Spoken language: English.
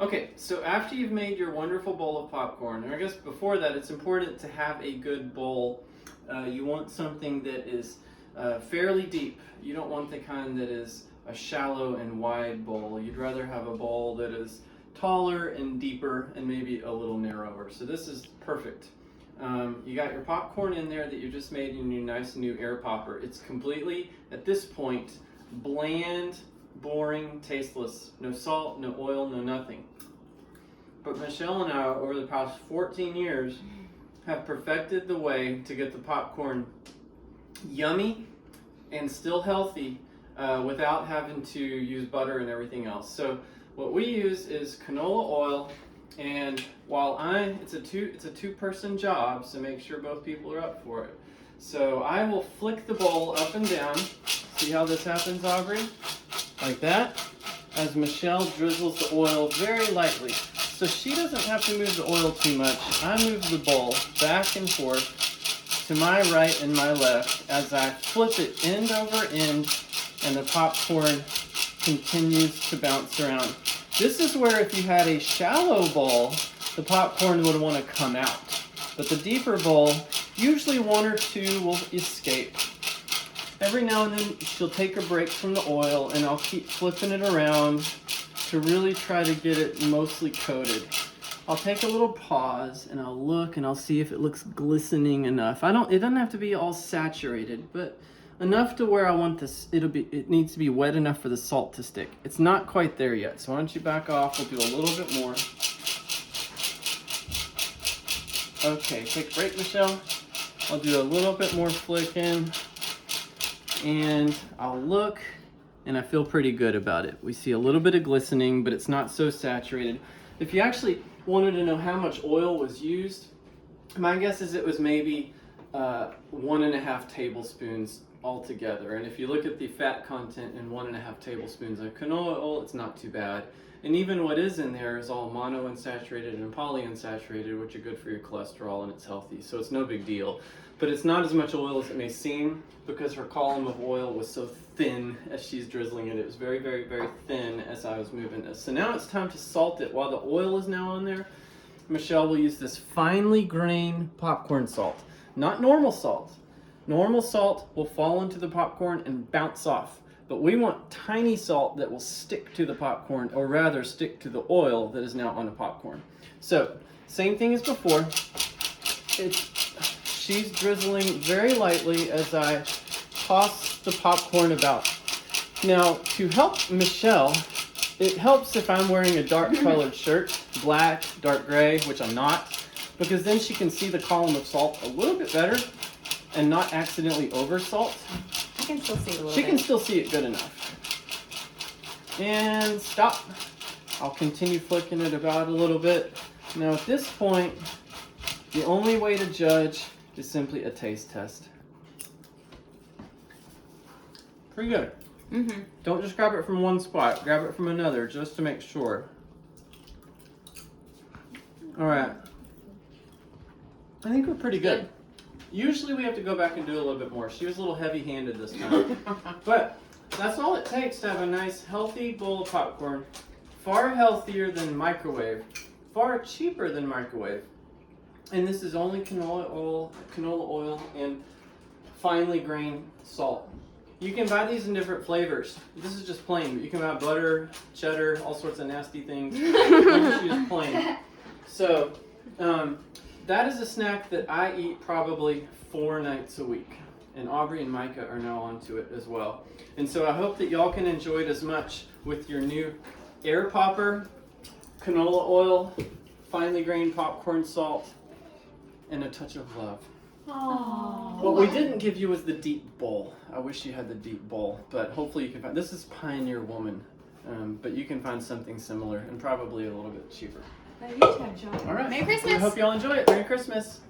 Okay, so after you've made your wonderful bowl of popcorn, or I guess before that, it's important to have a good bowl. You want something that is fairly deep. You don't want the kind that is a shallow and wide bowl. You'd rather have a bowl that is taller and deeper and maybe a little narrower. So this is perfect. You got your popcorn in there that you just made in your nice new air popper. It's completely, at this point, bland, boring, tasteless. No salt, no oil, no nothing. But Michelle and I, over the past 14 years, have perfected the way to get the popcorn yummy and still healthy without having to use butter and everything else. So what we use is canola oil, and while it's a two-person job, so make sure both people are up for it. So I will flick the bowl up and down. See how this happens, Aubrey? Like that, as Michelle drizzles the oil very lightly. So she doesn't have to move the oil too much. I move the bowl back and forth to my right and my left as I flip it end over end, and the popcorn continues to bounce around. This is where if you had a shallow bowl, the popcorn would want to come out. But the deeper bowl, usually one or two will escape. Every now and then she'll take a break from the oil, and I'll keep flipping it around to really try to get it mostly coated. I'll take a little pause and I'll look and I'll see if it looks glistening enough. It doesn't have to be all saturated, but enough to where I want this, it needs to be wet enough for the salt to stick. It's not quite there yet, so why don't you back off, we'll do a little bit more. Okay, take a break, Michelle. I'll do a little bit more flicking, and I'll look, and I feel pretty good about it. We see a little bit of glistening, but it's not so saturated. If you actually wanted to know how much oil was used, my guess is it was maybe 1.5 tablespoons altogether. And if you look at the fat content in 1.5 tablespoons of canola oil, it's not too bad. And even what is in there is all monounsaturated and polyunsaturated, which are good for your cholesterol, and it's healthy. So it's no big deal. But it's not as much oil as it may seem, because her column of oil was so thin as she's drizzling it. It was very, very, very thin as I was moving this. So now it's time to salt it. While the oil is now on there, Michelle will use this finely grained popcorn salt. Not normal salt. Normal salt will fall into the popcorn and bounce off. But we want tiny salt that will stick to the popcorn, or rather stick to the oil that is now on the popcorn. So, same thing as before. She's drizzling very lightly as I toss the popcorn about. Now, to help Michelle, it helps if I'm wearing a dark colored shirt, black, dark gray, which I'm not, because then she can see the column of salt a little bit better and not accidentally over salt. I can still see it a little bit. She can still see it good enough. And stop. I'll continue flicking it about a little bit. Now at this point, the only way to judge is simply a taste test. Pretty good. Mm-hmm. Don't just grab it from one spot. Grab it from another just to make sure. All right. I think we're pretty good. Usually we have to go back and do a little bit more. She was a little heavy-handed this time. But that's all it takes to have a nice, healthy bowl of popcorn. Far healthier than microwave. Far cheaper than microwave. And this is only canola oil, and finely grained salt. You can buy these in different flavors. This is just plain, but you can buy butter, cheddar, all sorts of nasty things. I'll just use plain. So, that is a snack that I eat probably 4 nights a week. And Aubrey and Micah are now onto it as well. And so I hope that y'all can enjoy it as much with your new air popper, canola oil, finely grained popcorn salt, and a touch of love. Aww. What we didn't give you was the deep bowl. I wish you had the deep bowl, but hopefully you can find, this is Pioneer Woman, but you can find something similar and probably a little bit cheaper. Now you too, John. All right. Merry Christmas. I hope y'all enjoy it. Merry Christmas.